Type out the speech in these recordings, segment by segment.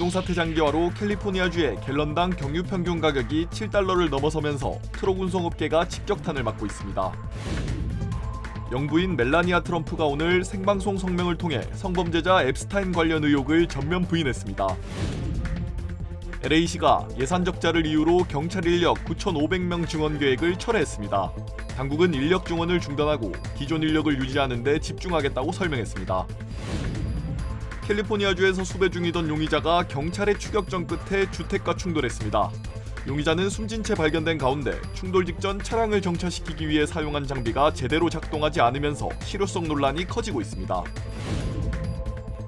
비동사태 장기화로 캘리포니아주의 갤런당 경유 평균 가격이 $7를 넘어서면서 트럭 운송업계가 직격탄을 맞고 있습니다. 영부인 멜라니아 트럼프가 오늘 생방송 성명을 통해 성범죄자 앱스타인 관련 의혹을 전면 부인했습니다. LA시가 예산 적자를 이유로 경찰 인력 9,500명 증원 계획을 철회했습니다. 당국은 인력 증원을 중단하고 기존 인력을 유지하는 데 집중하겠다고 설명했습니다. 캘리포니아주에서 수배 중이던 용의자가 경찰의 추격전 끝에 주택과 충돌했습니다. 용의자는 숨진 채 발견된 가운데 충돌 직전 차량을 정차시키기 위해 사용한 장비가 제대로 작동하지 않으면서 실효성 논란이 커지고 있습니다.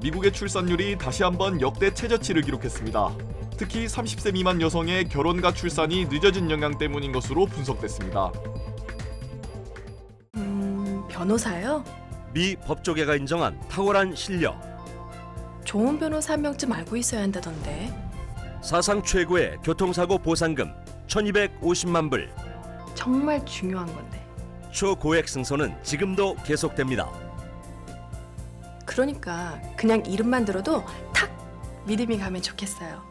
미국의 출산율이 다시 한번 역대 최저치를 기록했습니다. 특히 30세 미만 여성의 결혼과 출산이 늦어진 영향 때문인 것으로 분석됐습니다. 변호사요? 미 법조계가 인정한 탁월한 실력. 좋은 변호사 한 명쯤 알고 있어야 한다던데. 사상 최고의 교통사고 보상금 1,250만 불. 정말 중요한 건데. 초고액 승소는 지금도 계속됩니다. 그러니까 그냥 이름만 들어도 탁 믿음이 가면 좋겠어요.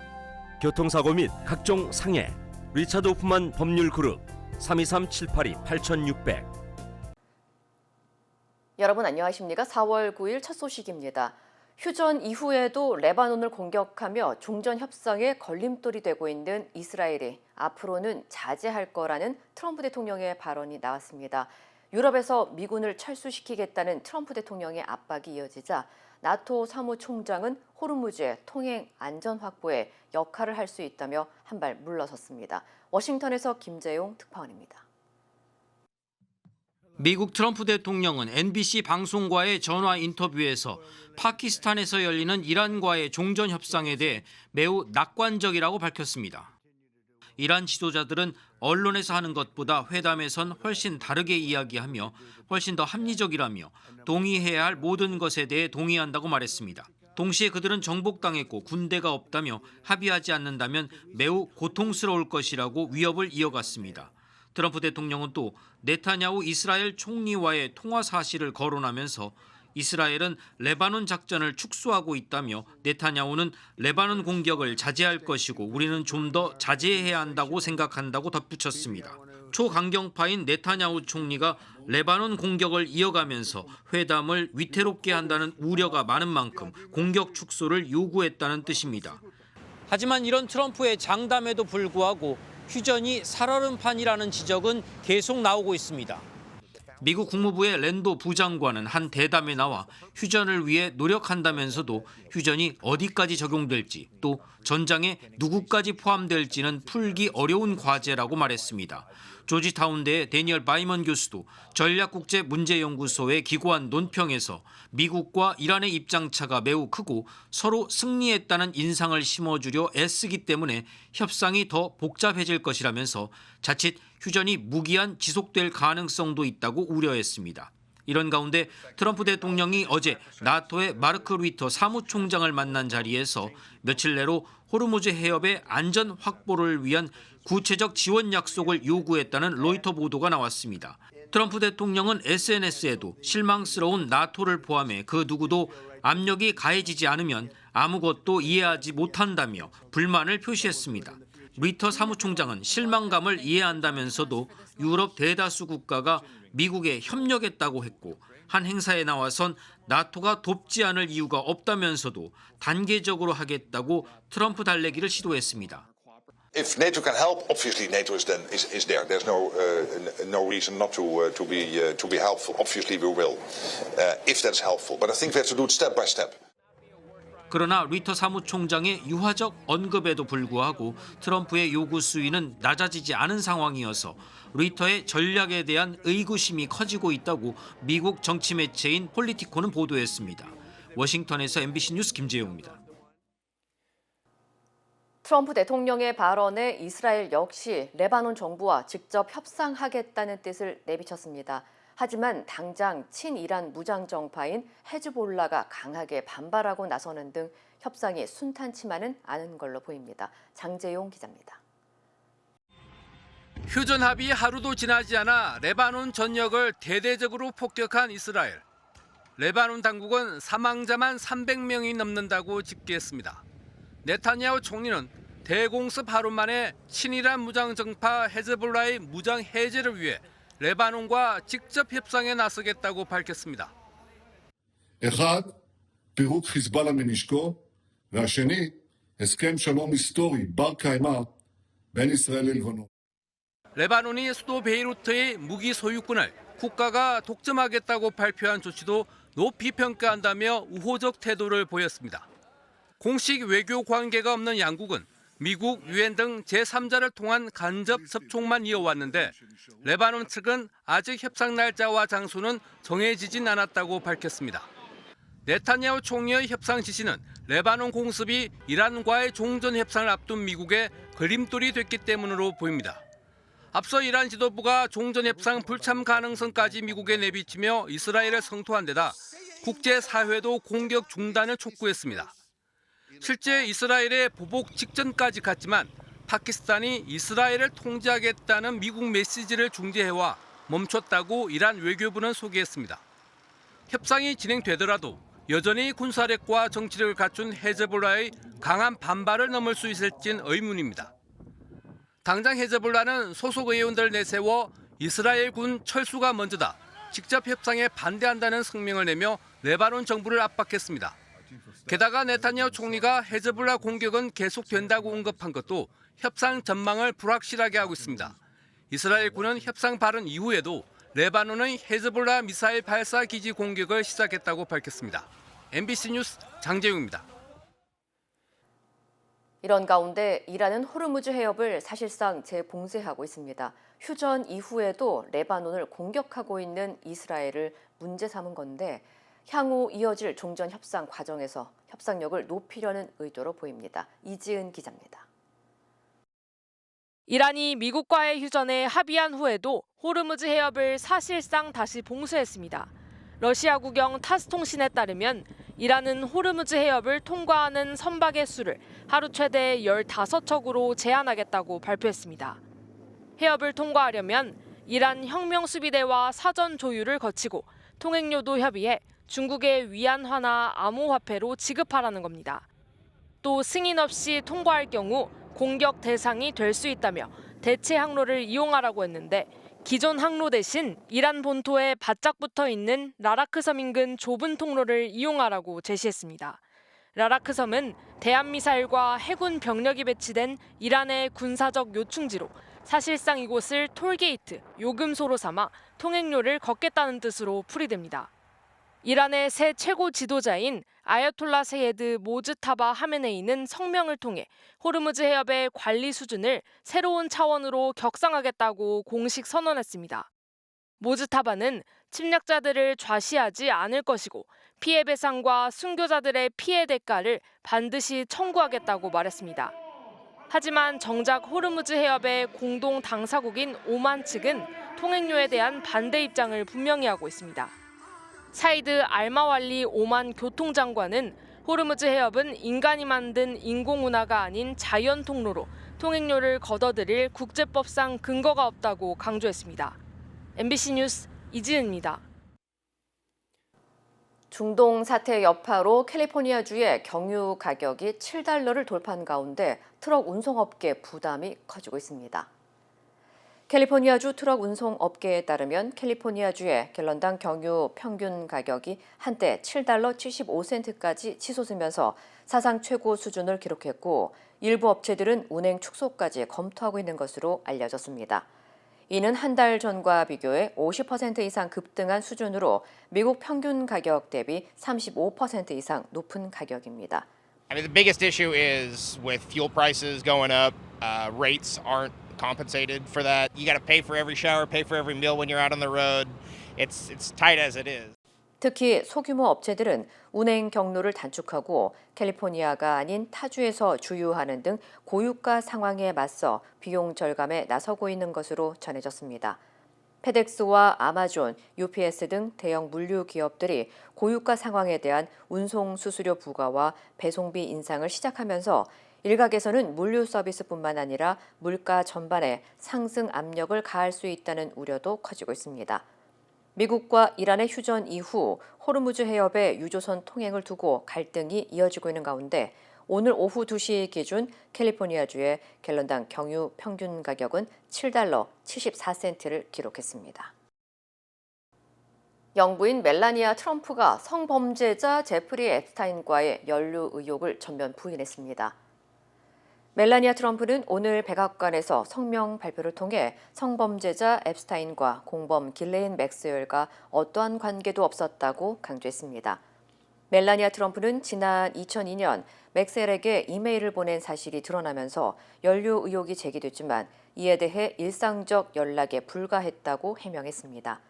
교통사고 및 각종 상해. 리차드 호프만 법률그룹 323-782-8600. 여러분 안녕하십니까? 4월 9일 첫 소식입니다. 휴전 이후에도 레바논을 공격하며 종전 협상에 걸림돌이 되고 있는 이스라엘이 앞으로는 자제할 거라는 트럼프 대통령의 발언이 나왔습니다. 유럽에서 미군을 철수시키겠다는 트럼프 대통령의 압박이 이어지자 나토 사무총장은 호르무즈의 통행 안전 확보에 역할을 할 수 있다며 한 발 물러섰습니다. 워싱턴에서 김재용 특파원입니다. 미국 트럼프 대통령은 NBC 방송과의 전화 인터뷰에서 파키스탄에서 열리는 이란과의 종전 협상에 대해 매우 낙관적이라고 밝혔습니다. 이란 지도자들은 언론에서 하는 것보다 회담에선 훨씬 다르게 이야기하며 훨씬 더 합리적이라며 동의해야 할 모든 것에 대해 동의한다고 말했습니다. 동시에 그들은 정복당했고 군대가 없다며 합의하지 않는다면 매우 고통스러울 것이라고 위협을 이어갔습니다. 트럼프 대통령은 또 네타냐후 이스라엘 총리와의 통화 사실을 거론하면서 이스라엘은 레바논 작전을 축소하고 있다며 네타냐후는 레바논 공격을 자제할 것이고 우리는 좀 더 자제해야 한다고 생각한다고 덧붙였습니다. 초강경파인 네타냐후 총리가 레바논 공격을 이어가면서 회담을 위태롭게 한다는 우려가 많은 만큼 공격 축소를 요구했다는 뜻입니다. 하지만 이런 트럼프의 장담에도 불구하고 휴전이 살얼음판이라는 지적은 계속 나오고 있습니다. 미국 국무부의 랜도 부장관은 한 대담에 나와 휴전을 위해 노력한다면서도 휴전이 어디까지 적용될지 또 전장에 누구까지 포함될지는 풀기 어려운 과제라고 말했습니다. 조지타운대의 데니얼 바이먼 교수도 전략국제문제연구소에 기고한 논평에서 미국과 이란의 입장차가 매우 크고 서로 승리했다는 인상을 심어주려 애쓰기 때문에 협상이 더 복잡해질 것이라면서 자칫 휴전이 무기한 지속될 가능성도 있다고 우려했습니다. 이런 가운데 트럼프 대통령이 어제 나토의 마르크 루이터 사무총장을 만난 자리에서 며칠 내로 호르무즈 해협의 안전 확보를 위한 구체적 지원 약속을 요구했다는 로이터 보도가 나왔습니다. 트럼프 대통령은 SNS에도 실망스러운 나토를 포함해 그 누구도 압력이 가해지지 않으면 아무것도 이해하지 못한다며 불만을 표시했습니다. 루이터 사무총장은 실망감을 이해한다면서도 유럽 대다수 국가가 미국에 협력했다고 했고 한 행사에 나와선 나토가 돕지 않을 이유가 없다면서도 단계적으로 하겠다고 트럼프 달래기를 시도했습니다. If NATO can help, obviously NATO is there. There's no reason not to be helpful. Obviously we will, if that's helpful. But I think we have to do it step by step. 그러나 루이터 사무총장의 유화적 언급에도 불구하고 트럼프의 요구 수위는 낮아지지 않은 상황이어서 루이터의 전략에 대한 의구심이 커지고 있다고 미국 정치 매체인 폴리티코는 보도했습니다. 워싱턴에서 MBC 뉴스 김재용입니다. 트럼프 대통령의 발언에 이스라엘 역시 레바논 정부와 직접 협상하겠다는 뜻을 내비쳤습니다. 하지만 당장 친이란 무장정파인 헤즈볼라가 강하게 반발하고 나서는 등 협상이 순탄치만은 않은 걸로 보입니다. 장재용 기자입니다. 휴전 합의 하루도 지나지 않아 레바논 전역을 대대적으로 폭격한 이스라엘. 레바논 당국은 사망자만 300명이 넘는다고 집계했습니다. 네타냐후 총리는 대공습 하루 만에 친이란 무장정파 헤즈볼라의 무장 해제를 위해 레바논과 직접 협상에 나서겠다고 밝혔습니다. אחד, פירוק חיזבאללה מנשקו, והשני, הסכם שלום היסטורי בר קיימא בין ישראל ללבנון. 레바논이 수도 베이루트의 무기 소유권을 국가가 독점하겠다고 발표한 조치도 높이 평가한다며 우호적 태도를 보였습니다. 공식 외교 관계가 없는 양국은 미국, 유엔 등 제3자를 통한 간접 접촉만 이어왔는데 레바논 측은 아직 협상 날짜와 장소는 정해지진 않았다고 밝혔습니다. 네타냐후 총리의 협상 지시는 레바논 공습이 이란과의 종전 협상을 앞둔 미국의 걸림돌이 됐기 때문으로 보입니다. 앞서 이란 지도부가 종전 협상 불참 가능성까지 미국에 내비치며 이스라엘을 성토한 데다 국제사회도 공격 중단을 촉구했습니다. 실제 이스라엘의 보복 직전까지 갔지만 파키스탄이 이스라엘을 통제하겠다는 미국 메시지를 중재해와 멈췄다고 이란 외교부는 소개했습니다. 협상이 진행되더라도 여전히 군사력과 정치력을 갖춘 헤즈볼라의 강한 반발을 넘을 수 있을진 의문입니다. 당장 헤즈볼라는 소속 의원들을 내세워 이스라엘 군 철수가 먼저다, 직접 협상에 반대한다는声明을 내며 레바논 정부를 압박했습니다. 게다가 네타냐후 총리가 헤즈볼라 공격은 계속된다고 언급한 것도 협상 전망을 불확실하게 하고 있습니다. 이스라엘 군은 협상 발언 이후에도 레바논의 헤즈볼라 미사일 발사 기지 공격을 시작했다고 밝혔습니다. MBC 뉴스 장재웅입니다. 이런 가운데 이란은 호르무즈 해협을 사실상 재봉쇄하고 있습니다. 휴전 이후에도 레바논을 공격하고 있는 이스라엘을 문제 삼은 건데 향후 이어질 종전 협상 과정에서 협상력을 높이려는 의도로 보입니다. 이지은 기자입니다. 이란이 미국과의 휴전에 합의한 후에도 호르무즈 해협을 사실상 다시 봉쇄했습니다. 러시아 국영 타스 통신에 따르면 이란은 호르무즈 해협을 통과하는 선박의 수를 하루 최대 15척으로 제한하겠다고 발표했습니다. 해협을 통과하려면 이란 혁명수비대와 사전 조율을 거치고 통행료도 협의해 중국의 위안화나 암호화폐로 지급하라는 겁니다. 또 승인 없이 통과할 경우 공격 대상이 될 수 있다며 대체 항로를 이용하라고 했는데 기존 항로 대신 이란 본토에 바짝 붙어 있는 라라크 섬 인근 좁은 통로를 이용하라고 제시했습니다. 라라크 섬은 대한미사일과 해군 병력이 배치된 이란의 군사적 요충지로 사실상 이곳을 톨게이트, 요금소로 삼아 통행료를 걷겠다는 뜻으로 풀이됩니다. 이란의 새 최고 지도자인 아야톨라 세예드 모즈타바 하메네이는 성명을 통해 호르무즈 해협의 관리 수준을 새로운 차원으로 격상하겠다고 공식 선언했습니다. 모즈타바는 침략자들을 좌시하지 않을 것이고 피해 배상과 순교자들의 피해 대가를 반드시 청구하겠다고 말했습니다. 하지만 정작 호르무즈 해협의 공동 당사국인 오만 측은 통행료에 대한 반대 입장을 분명히 하고 있습니다. 사이드 알마왈리 오만 교통장관은 호르무즈 해협은 인간이 만든 인공운하가 아닌 자연 통로로 통행료를 걷어들일 국제법상 근거가 없다고 강조했습니다. MBC 뉴스 이지은입니다. 중동 사태 여파로 캘리포니아주의 경유 가격이 $7를 돌파한 가운데 트럭 운송업계 부담이 커지고 있습니다. 캘리포니아주 트럭 운송업계에 따르면 캘리포니아주의 갤런당 경유 평균 가격이 한때 $7.75까지 치솟으면서 사상 최고 수준을 기록했고 일부 업체들은 운행 축소까지 검토하고 있는 것으로 알려졌습니다. 이는 한 달 전과 비교해 50% 이상 급등한 수준으로 미국 평균 가격 대비 35% 이상 높은 가격입니다. I mean, the biggest issue is with fuel prices going up, rates aren't compensated for that. You got to pay for every shower, pay for every meal when you're out on the road. It's tight as it is. 특히 소규모 업체들은 운행 경로를 단축하고 캘리포니아가 아닌 타주에서 주유하는 등 고유가 상황에 맞서 비용 절감에 나서고 있는 것으로 전해졌습니다. 페덱스와 아마존, UPS 등 대형 물류 기업들이 고유가 상황에 대한 운송 수수료 부과와 배송비 인상을 시작하면서 일각에서는 물류 서비스뿐만 아니라 물가 전반에 상승 압력을 가할 수 있다는 우려도 커지고 있습니다. 미국과 이란의 휴전 이후 호르무즈 해협의 유조선 통행을 두고 갈등이 이어지고 있는 가운데 오늘 오후 2시 기준 캘리포니아주의 갤런당 경유 평균 가격은 $7 74센트를 기록했습니다. 영부인 멜라니아 트럼프가 성범죄자 제프리 앱스타인과의 연루 의혹을 전면 부인했습니다. 멜라니아 트럼프는 오늘 백악관에서 성명 발표를 통해 성범죄자 앱스타인과 공범 길레인 맥스웰과 어떠한 관계도 없었다고 강조했습니다. 멜라니아 트럼프는 지난 2002년 맥스웰에게 이메일을 보낸 사실이 드러나면서 연루 의혹이 제기됐지만 이에 대해 일상적 연락에 불과했다고 해명했습니다.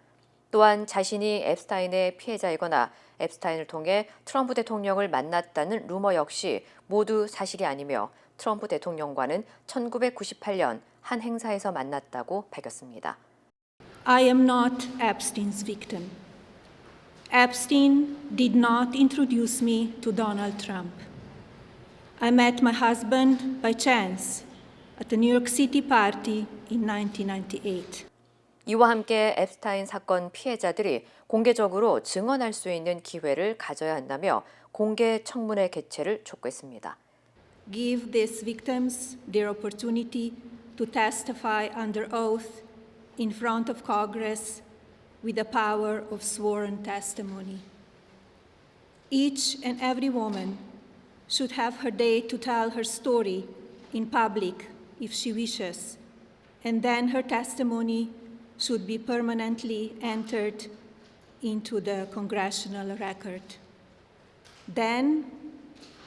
또한 자신이 앱스타인의 피해자이거나 앱스타인을 통해 트럼프 대통령을 만났다는 루머 역시 모두 사실이 아니며 트럼프 대통령과는 1998년 한 행사에서 만났다고 밝혔습니다. I am not Epstein's victim. Epstein did not introduce me to Donald Trump. I met my husband by chance at a New York City party in 1998. 이와 함께 앱스타인 사건 피해자들이 공개적으로 증언할 수 있는 기회를 가져야 한다며 공개 청문회 개최를 촉구했습니다. Give these victims their opportunity to testify under oath in front of Congress with the power of sworn testimony. Each and every woman should have her day to tell her story in public if she wishes, and then her testimony should be permanently entered into the congressional record. Then,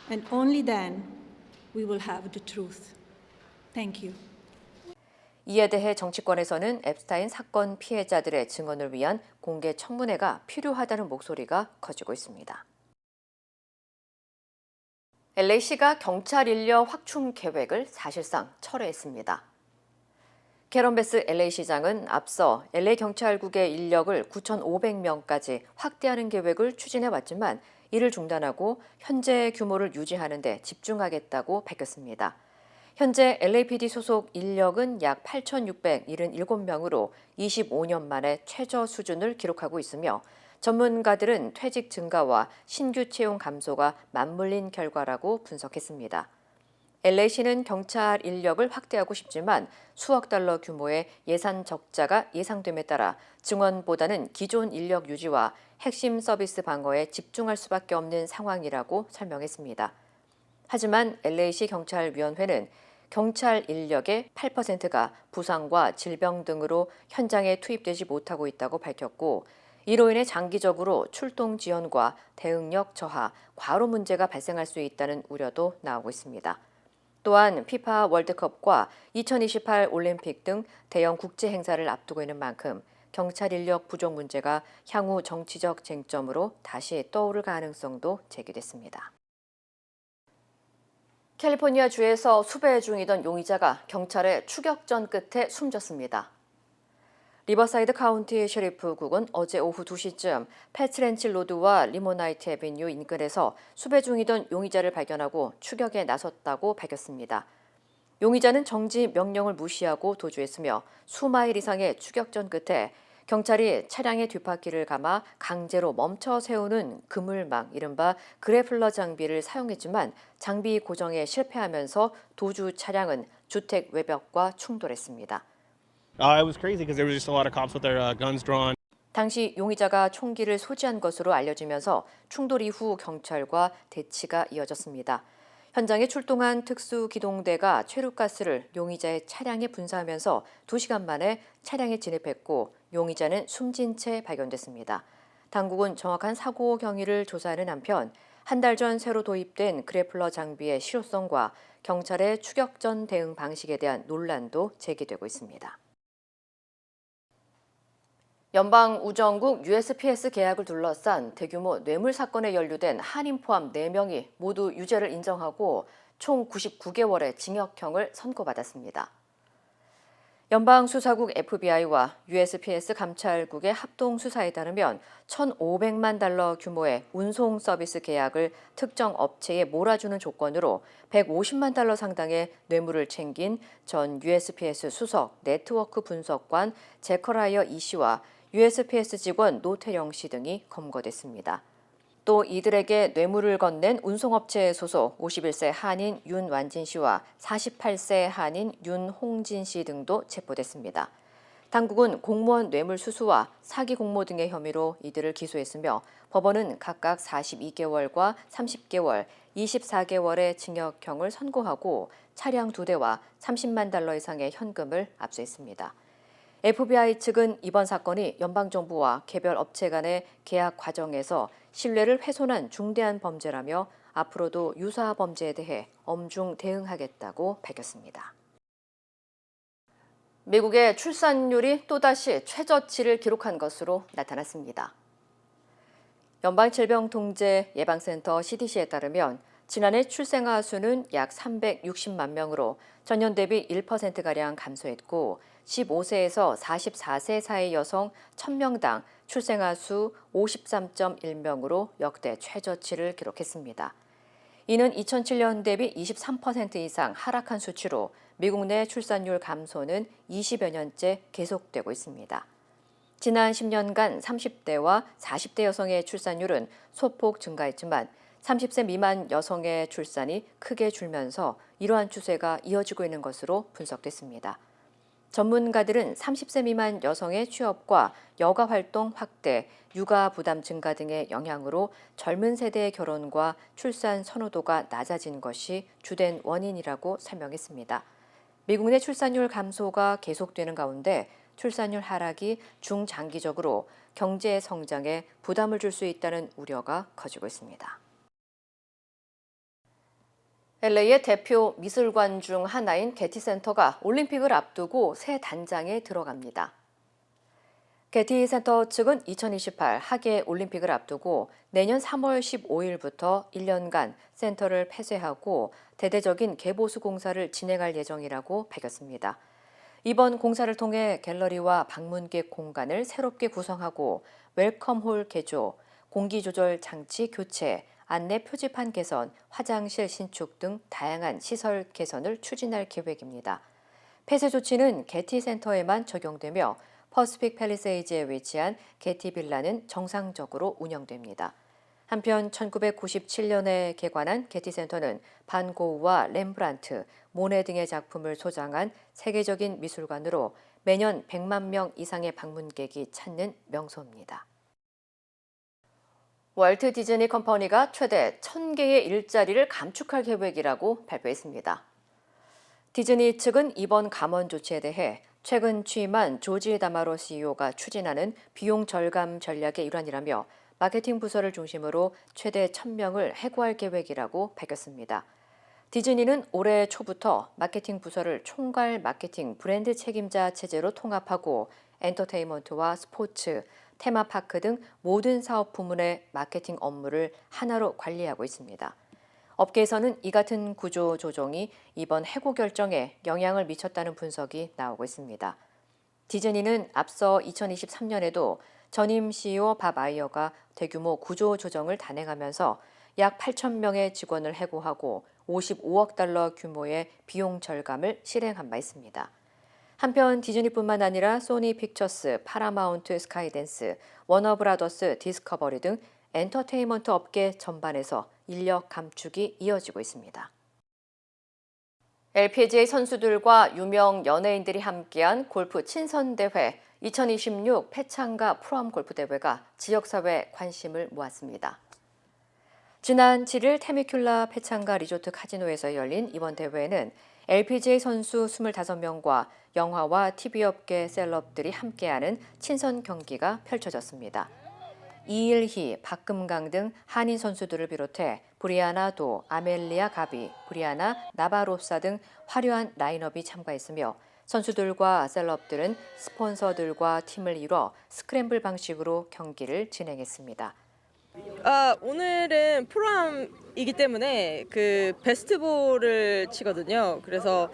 and only then, we will have the truth. Thank you. 이에 대해 정치권에서는 앱스타인 사건 피해자들의 증언을 위한 공개 청문회가 필요하다는 목소리가 커지고 있습니다. LA시가 경찰 인력 확충 계획을 사실상 철회했습니다. 캐런 베스 LA시장은 앞서 LA 경찰국의 인력을 9,500명까지 확대하는 계획을 추진해왔지만 이를 중단하고 현재 규모를 유지하는 데 집중하겠다고 밝혔습니다. 현재 LAPD 소속 인력은 약 8,677명으로 25년 만에 최저 수준을 기록하고 있으며 전문가들은 퇴직 증가와 신규 채용 감소가 맞물린 결과라고 분석했습니다. LA시는 경찰 인력을 확대하고 싶지만 수억 달러 규모의 예산 적자가 예상됨에 따라 증원보다는 기존 인력 유지와 핵심 서비스 방어에 집중할 수밖에 없는 상황이라고 설명했습니다. 하지만 LA시 경찰위원회는 경찰 인력의 8%가 부상과 질병 등으로 현장에 투입되지 못하고 있다고 밝혔고 이로 인해 장기적으로 출동 지연과 대응력 저하, 과로 문제가 발생할 수 있다는 우려도 나오고 있습니다. 또한 피파 월드컵과 2028 올림픽 등 대형 국제 행사를 앞두고 있는 만큼 경찰 인력 부족 문제가 향후 정치적 쟁점으로 다시 떠오를 가능성도 제기됐습니다. 캘리포니아주에서 수배 중이던 용의자가 경찰의 추격전 끝에 숨졌습니다. 리버사이드 카운티 셰리프국은 어제 오후 2시쯤 패츠렌치 로드와 리모나이트 애비뉴 인근에서 수배 중이던 용의자를 발견하고 추격에 나섰다고 밝혔습니다. 용의자는 정지 명령을 무시하고 도주했으며 수마일 이상의 추격전 끝에 경찰이 차량의 뒷바퀴를 감아 강제로 멈춰 세우는 그물망, 이른바 그래플러 장비를 사용했지만 장비 고정에 실패하면서 도주 차량은 주택 외벽과 충돌했습니다. It was crazy because there was just a lot of cops with their guns drawn. 당시 용의자가 총기를 소지한 것으로 알려지면서 충돌 이후 경찰과 대치가 이어졌습니다. 현장에 출동한 특수기동대가 최루가스를 용의자의 차량에 분사하면서 2시간 만에 차량에 진입했고 용의자는 숨진 채 발견됐습니다. 당국은 정확한 사고 경위를 조사하는 한편 한 달 전 새로 도입된 그래플러 장비의 실효성과 경찰의 추격전 대응 방식에 대한 논란도 제기되고 있습니다. 연방우정국 USPS 계약을 둘러싼 대규모 뇌물 사건에 연루된 한인 포함 4명이 모두 유죄를 인정하고 총 99개월의 징역형을 선고받았습니다. 연방수사국 FBI와 USPS 감찰국의 합동수사에 따르면 1,500만 달러 규모의 운송 서비스 계약을 특정 업체에 몰아주는 조건으로 150만 달러 상당의 뇌물을 챙긴 전 USPS 수석 네트워크 분석관 제커라이어 이 씨와 USPS 직원 노태영 씨 등이 검거됐습니다. 또 이들에게 뇌물을 건넨 운송업체 소속 51세 한인 윤완진 씨와 48세 한인 윤홍진 씨 등도 체포됐습니다. 당국은 공무원 뇌물 수수와 사기 공모 등의 혐의로 이들을 기소했으며 법원은 각각 42개월과 30개월, 24개월의 징역형을 선고하고 차량 2대와 30만 달러 이상의 현금을 압수했습니다. FBI 측은 이번 사건이 연방정부와 개별 업체 간의 계약 과정에서 신뢰를 훼손한 중대한 범죄라며 앞으로도 유사 범죄에 대해 엄중 대응하겠다고 밝혔습니다. 미국의 출산율이 또다시 최저치를 기록한 것으로 나타났습니다. 연방질병통제예방센터 CDC에 따르면 지난해 출생아 수는 약 360만 명으로 전년 대비 1%가량 감소했고 15세에서 44세 사이 여성 1000명당 출생아 수 53.1명으로 역대 최저치를 기록했습니다. 이는 2007년 대비 23% 이상 하락한 수치로 미국 내 출산율 감소는 20여 년째 계속되고 있습니다. 지난 10년간 30대와 40대 여성의 출산율은 소폭 증가했지만 30세 미만 여성의 출산이 크게 줄면서 이러한 추세가 이어지고 있는 것으로 분석됐습니다. 전문가들은 30세 미만 여성의 취업과 여가 활동 확대, 육아 부담 증가 등의 영향으로 젊은 세대의 결혼과 출산 선호도가 낮아진 것이 주된 원인이라고 설명했습니다. 미국 내 출산율 감소가 계속되는 가운데 출산율 하락이 중장기적으로 경제 성장에 부담을 줄 수 있다는 우려가 커지고 있습니다. LA의 대표 미술관 중 하나인 게티센터가 올림픽을 앞두고 새 단장에 들어갑니다. 게티센터 측은 2028 하계 올림픽을 앞두고 내년 3월 15일부터 1년간 센터를 폐쇄하고 대대적인 개보수 공사를 진행할 예정이라고 밝혔습니다. 이번 공사를 통해 갤러리와 방문객 공간을 새롭게 구성하고 웰컴홀 개조, 공기조절 장치 교체, 안내 표지판 개선, 화장실 신축 등 다양한 시설 개선을 추진할 계획입니다. 폐쇄 조치는 게티 센터에만 적용되며 퍼시픽 팰리세이드에 위치한 게티 빌라는 정상적으로 운영됩니다. 한편 1997년에 개관한 게티 센터는 반 고흐와 렘브란트, 모네 등의 작품을 소장한 세계적인 미술관으로 매년 100만 명 이상의 방문객이 찾는 명소입니다. 월트 디즈니 컴퍼니가 최대 1,000개의 일자리를 감축할 계획이라고 발표했습니다. 디즈니 측은 이번 감원 조치에 대해 최근 취임한 조지 다마로 CEO가 추진하는 비용 절감 전략의 일환이라며 마케팅 부서를 중심으로 최대 1,000명을 해고할 계획이라고 밝혔습니다. 디즈니는 올해 초부터 마케팅 부서를 총괄 마케팅 브랜드 책임자 체제로 통합하고 엔터테인먼트와 스포츠, 테마파크 등 모든 사업 부문의 마케팅 업무를 하나로 관리하고 있습니다. 업계에서는 이 같은 구조 조정이 이번 해고 결정에 영향을 미쳤다는 분석이 나오고 있습니다. 디즈니는 앞서 2023년에도 전임 CEO 밥 아이어가 대규모 구조 조정을 단행하면서 약 8,000명의 직원을 해고하고 55억 달러 규모의 비용 절감을 실행한 바 있습니다. 한편 디즈니뿐만 아니라 소니 픽처스, 파라마운트 스카이댄스, 워너브라더스 디스커버리 등 엔터테인먼트 업계 전반에서 인력 감축이 이어지고 있습니다. LPGA 선수들과 유명 연예인들이 함께한 골프 친선대회 2026 패창가 프로암 골프대회가 지역사회 관심을 모았습니다. 지난 7일 테미큘라 패창가 리조트 카지노에서 열린 이번 대회에는 LPGA 선수 25명과 영화와 TV업계 셀럽들이 함께하는 친선 경기가 펼쳐졌습니다. 이일희, 박금강 등 한인 선수들을 비롯해 브리아나 도, 아멜리아 가비, 브리아나 나바로사 등 화려한 라인업이 참가했으며 선수들과 셀럽들은 스폰서들과 팀을 이뤄 스크램블 방식으로 경기를 진행했습니다. 오늘은 프로암이기 때문에 그 베스트볼을 치거든요. 그래서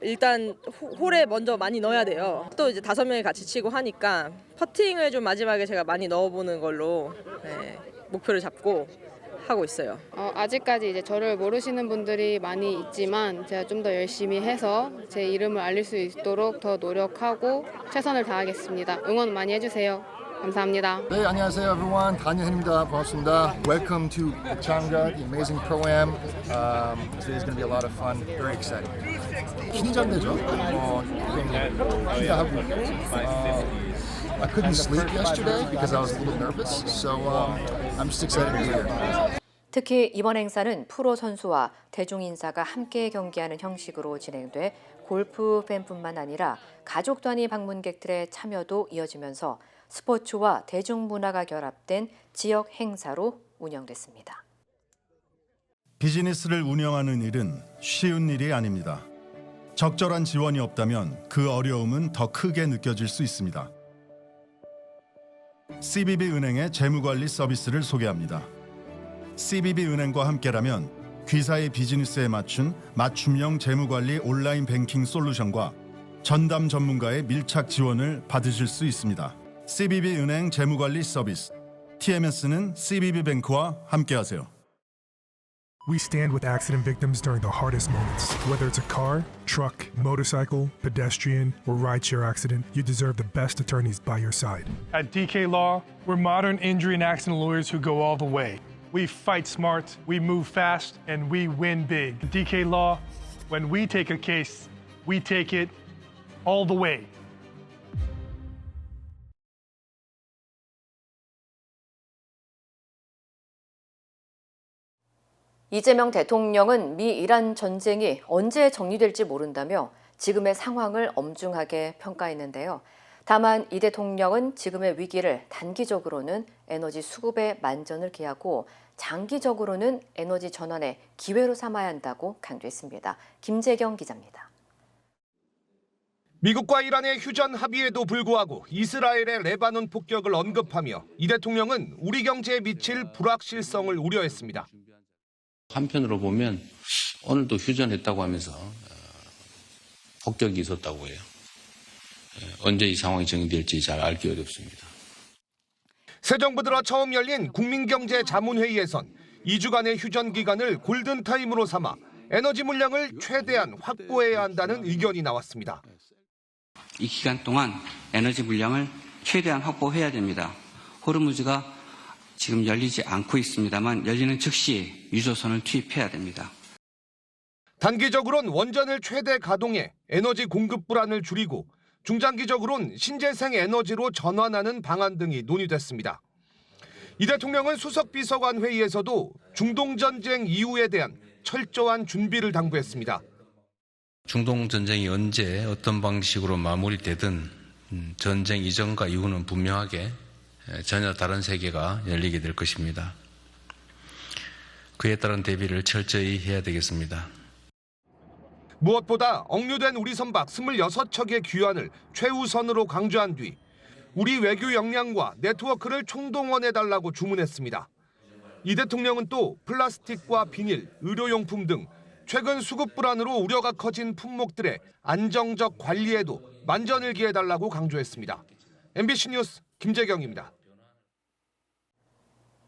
일단 홀에 먼저 많이 넣어야 돼요. 또 이제 5명이 같이 치고 하니까 퍼팅을 좀 마지막에 제가 많이 넣어보는 걸로 목표를 잡고 하고 있어요. 아직까지 이제 저를 모르시는 분들이 많이 있지만 제가 좀 더 열심히 해서 제 이름을 알릴 수 있도록 더 노력하고 최선을 다하겠습니다. 응원 많이 해주세요. 감사합니다. 네, 안녕하세요, everyone. 다니엘입니다. 반갑습니다. Welcome to Changga, the amazing pro-am. Today is going to be a lot of fun. Very exciting. 긴장되죠? 기대하고. I couldn't sleep yesterday because I was a little nervous, so I'm just excited to be here. 특히 이번 행사는 프로 선수와 대중인사가 함께 경기하는 형식으로 진행돼 골프 팬뿐만 아니라 가족 단위 방문객들의 참여도 이어지면서 스포츠와 대중문화가 결합된 지역 행사로 운영됐습니다. 비즈니스를 운영하는 일은 쉬운 일이 아닙니다. 적절한 지원이 없다면 그 어려움은 더 크게 느껴질 수 있습니다. CBB은행의 재무관리 서비스를 소개합니다. CBB은행과 함께라면 귀사의 비즈니스에 맞춘 맞춤형 재무관리 온라인 뱅킹 솔루션과 전담 전문가의 밀착 지원을 받으실 수 있습니다. CBB은행 재무관리 서비스, TMS는 CBB뱅크와 함께하세요. We stand with accident victims during the hardest moments. Whether it's a car, truck, motorcycle, pedestrian, or rideshare accident, you deserve the best attorneys by your side. At DK Law, we're modern injury and accident lawyers who go all the way. We fight smart, we move fast, and we win big. At DK Law, when we take a case, we take it all the way. 이재명 대통령은 미 이란 전쟁이 언제 정리될지 모른다며 지금의 상황을 엄중하게 평가했는데요. 다만 이 대통령은 지금의 위기를 단기적으로는 에너지 수급의 만전을 기하고 장기적으로는 에너지 전환의 기회로 삼아야 한다고 강조했습니다. 김재경 기자입니다. 미국과 이란의 휴전 합의에도 불구하고 이스라엘의 레바논 폭격을 언급하며 이 대통령은 우리 경제에 미칠 불확실성을 우려했습니다. 한편으로 보면 오늘도 휴전했다고 하면서 폭격이 있었다고 해요. 언제 이 상황이 정리될지 잘 알기 어렵습니다. 새 정부 들어 처음 열린 국민경제자문회의에선 2주간의 휴전 기간을 골든타임으로 삼아 에너지 물량을 최대한 확보해야 한다는 의견이 나왔습니다. 이 기간 동안 에너지 물량을 최대한 확보해야 됩니다. 호르무즈가 지금 열리지 않고 있습니다만 열리는 즉시 유조선을 투입해야 됩니다. 단기적으로는 원전을 최대 가동해 에너지 공급 불안을 줄이고 중장기적으로는 신재생 에너지로 전환하는 방안 등이 논의됐습니다. 이 대통령은 수석 비서관 회의에서도 중동 전쟁 이후에 대한 철저한 준비를 당부했습니다. 중동 전쟁이 언제 어떤 방식으로 마무리되든 전쟁 이전과 이후는 분명하게 전혀 다른 세계가 열리게 될 것입니다. 그에 따른 대비를 철저히 해야 되겠습니다. 무엇보다 억류된 우리 선박 26척의 귀환을 최우선으로 강조한 뒤 우리 외교 역량과 네트워크를 총동원해달라고 주문했습니다. 이 대통령은 또 플라스틱과 비닐, 의료용품 등 최근 수급 불안으로 우려가 커진 품목들의 안정적 관리에도 만전을 기해달라고 강조했습니다. MBC 뉴스 김재경입니다.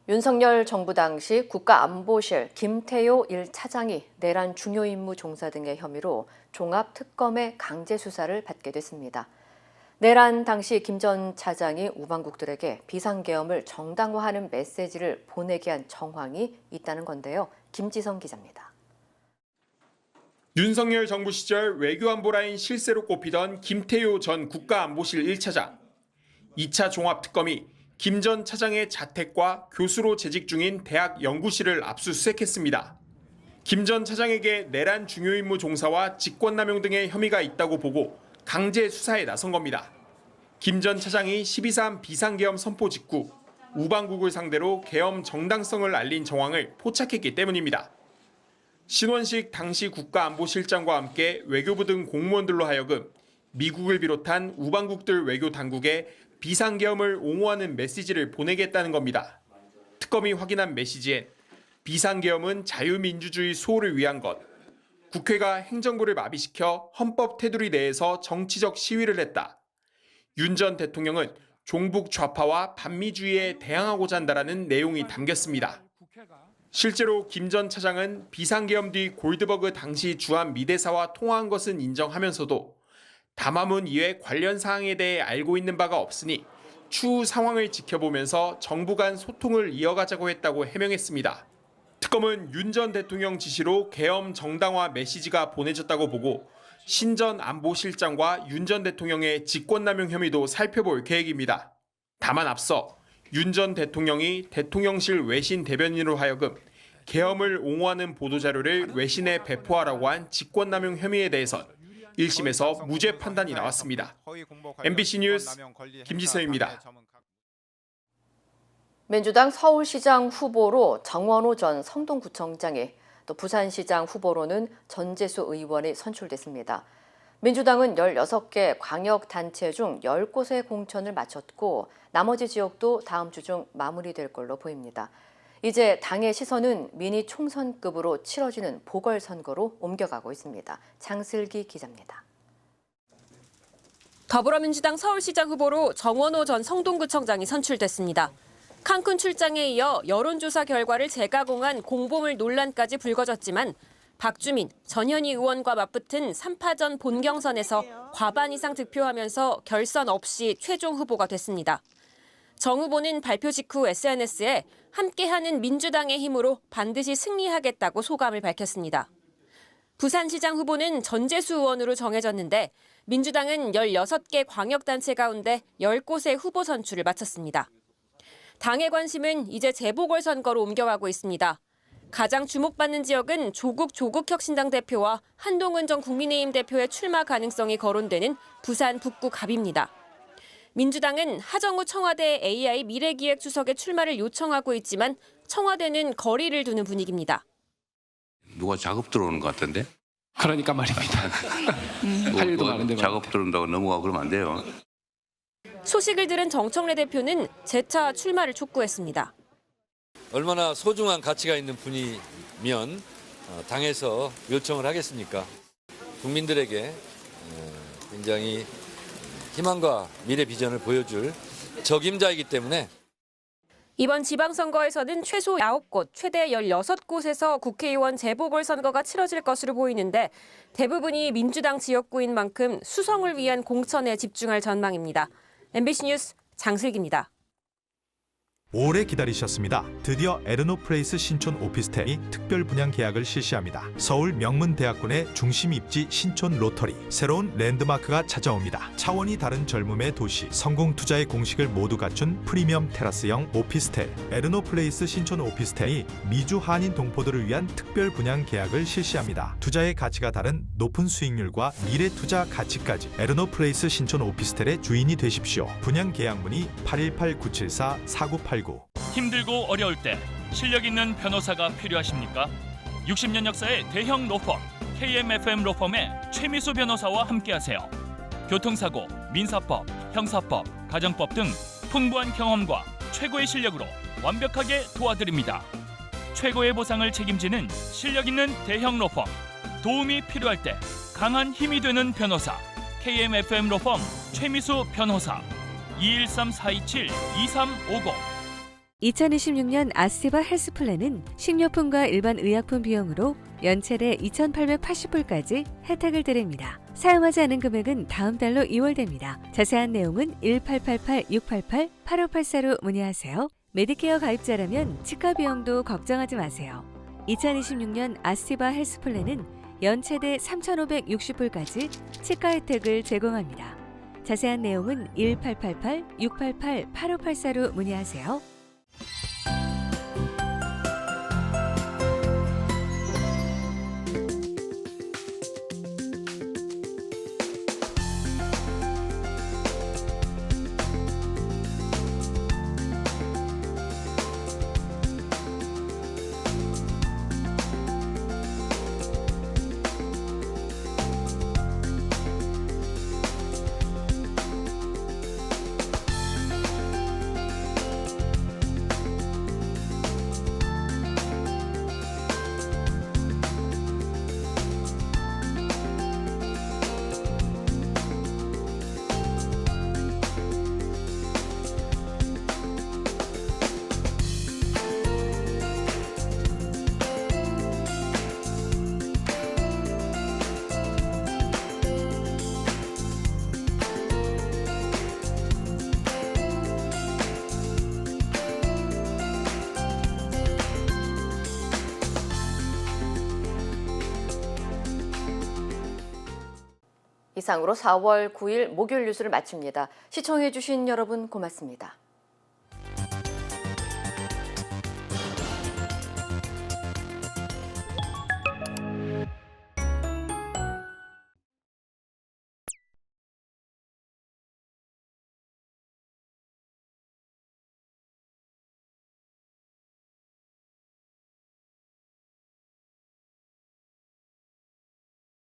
윤석열 정부 당시 국가안보실 김태효 1차장이 내란 중요 임무 종사 등의 혐의로 종합특검의 강제 수사를 받게 됐습니다. 내란 당시 김 전 차장이 우방국들에게 비상계엄을 정당화하는 메시지를 보내게 한 정황이 있다는 건데요. 김지성 기자입니다. 윤석열 정부 시절 외교안보라인 실세로 꼽히던 김태효 전 국가안보실 1차장. 2차 종합특검이 김 전 차장의 자택과 교수로 재직 중인 대학 연구실을 압수수색했습니다. 김 전 차장에게 내란 중요임무 종사와 직권남용 등의 혐의가 있다고 보고 강제 수사에 나선 겁니다. 김 전 차장이 12.3 비상계엄 선포 직후 우방국을 상대로 계엄 정당성을 알린 정황을 포착했기 때문입니다. 신원식 당시 국가안보실장과 함께 외교부 등 공무원들로 하여금 미국을 비롯한 우방국들 외교 당국에 비상계엄을 옹호하는 메시지를 보내겠다는 겁니다. 특검이 확인한 메시지엔 비상계엄은 자유민주주의 수호를 위한 것, 국회가 행정부를 마비시켜 헌법 테두리 내에서 정치적 시위를 했다. 윤 전 대통령은 종북 좌파와 반미주의에 대항하고자 한다라는 내용이 담겼습니다. 실제로 김 전 차장은 비상계엄 뒤 골드버그 당시 주한 미대사와 통화한 것은 인정하면서도 담화문 이외 관련 사항에 대해 알고 있는 바가 없으니 추후 상황을 지켜보면서 정부 간 소통을 이어가자고 했다고 해명했습니다. 특검은 윤 전 대통령 지시로 계엄 정당화 메시지가 보내졌다고 보고 신전 안보실장과 윤 전 대통령의 직권남용 혐의도 살펴볼 계획입니다. 다만 앞서 윤 전 대통령이 대통령실 외신 대변인으로 하여금 계엄을 옹호하는 보도자료를 외신에 배포하라고 한 직권남용 혐의에 대해선 1심에서 무죄 판단이 나왔습니다. MBC 뉴스 김지서입니다. 민주당 서울시장 후보로 정원호 전 성동구청장이 또 부산시장 후보로는 전재수 의원이 선출됐습니다. 민주당은 16개 광역단체 중 10곳의 공천을 마쳤고 나머지 지역도 다음 주 중 마무리될 걸로 보입니다. 이제 당의 시선은 미니 총선급으로 치러지는 보궐선거로 옮겨가고 있습니다. 장슬기 기자입니다. 더불어민주당 서울시장 후보로 정원호 전 성동구청장이 선출됐습니다. 칸쿤 출장에 이어 여론조사 결과를 재가공한 공보물 논란까지 불거졌지만 박주민, 전현희 의원과 맞붙은 3파전 본경선에서 과반 이상 득표하면서 결선 없이 최종 후보가 됐습니다. 정 후보는 발표 직후 SNS에 함께하는 민주당의 힘으로 반드시 승리하겠다고 소감을 밝혔습니다. 부산시장 후보는 전재수 의원으로 정해졌는데 민주당은 16개 광역단체 가운데 10곳의 후보 선출을 마쳤습니다. 당의 관심은 이제 재보궐선거로 옮겨가고 있습니다. 가장 주목받는 지역은 조국 조국혁신당 대표와 한동훈 전 국민의힘 대표의 출마 가능성이 거론되는 부산 북구 갑입니다. 민주당은 하정우 청와대 AI 미래기획수석의 출마를 요청하고 있지만 청와대는 거리를 두는 분위기입니다. 누가 작업 들어오는 것 같던데? 그러니까 말입니다. 할 일도 많은데 작업 들어온다고 넘어가고 그러면 안 돼요. 소식을 들은 정청래 대표는 재차 출마를 촉구했습니다. 얼마나 소중한 가치가 있는 분이면 당에서 요청을 하겠습니까? 국민들에게 굉장히 희망과 미래 비전을 보여줄 적임자이기 때문에 이번 지방선거에서는 최소 9곳, 최대 16곳에서 국회의원 재보궐선거가 치러질 것으로 보이는데 대부분이 민주당 지역구인 만큼 수성을 위한 공천에 집중할 전망입니다. MBC 뉴스 장슬기입니다. 오래 기다리셨습니다. 드디어 에르노플레이스 신촌 오피스텔이 특별 분양 계약을 실시합니다. 서울 명문대학군의 중심 입지 신촌 로터리. 새로운 랜드마크가 찾아옵니다. 차원이 다른 젊음의 도시. 성공 투자의 공식을 모두 갖춘 프리미엄 테라스형 오피스텔. 에르노플레이스 신촌 오피스텔이 미주 한인 동포들을 위한 특별 분양 계약을 실시합니다. 투자의 가치가 다른 높은 수익률과 미래 투자 가치까지 에르노플레이스 신촌 오피스텔의 주인이 되십시오. 분양 계약 문의 818-974-4989. 힘들고 어려울 때 실력 있는 변호사가 필요하십니까? 60년 역사의 대형 로펌 KMFM 로펌의 최미수 변호사와 함께하세요. 교통사고, 민사법, 형사법, 가정법 등 풍부한 경험과 최고의 실력으로 완벽하게 도와드립니다. 최고의 보상을 책임지는 실력 있는 대형 로펌. 도움이 필요할 때 강한 힘이 되는 변호사 KMFM 로펌 최미수 변호사 213-427-2350. 2026년 아스테바 헬스플랜은 식료품과 일반 의약품 비용으로 연체대 2,880불까지 혜택을 드립니다. 사용하지 않은 금액은 다음 달로 2월됩니다. 자세한 내용은 1888-688-8584로 문의하세요. 메디케어 가입자라면 치과 비용도 걱정하지 마세요. 2026년 아스테바 헬스플랜은 연체대 3,560불까지 치과 혜택을 제공합니다. 자세한 내용은 1888-688-8584로 문의하세요. 이상으로 4월 9일 목요일 뉴스를 마칩니다. 시청해주신 여러분 고맙습니다.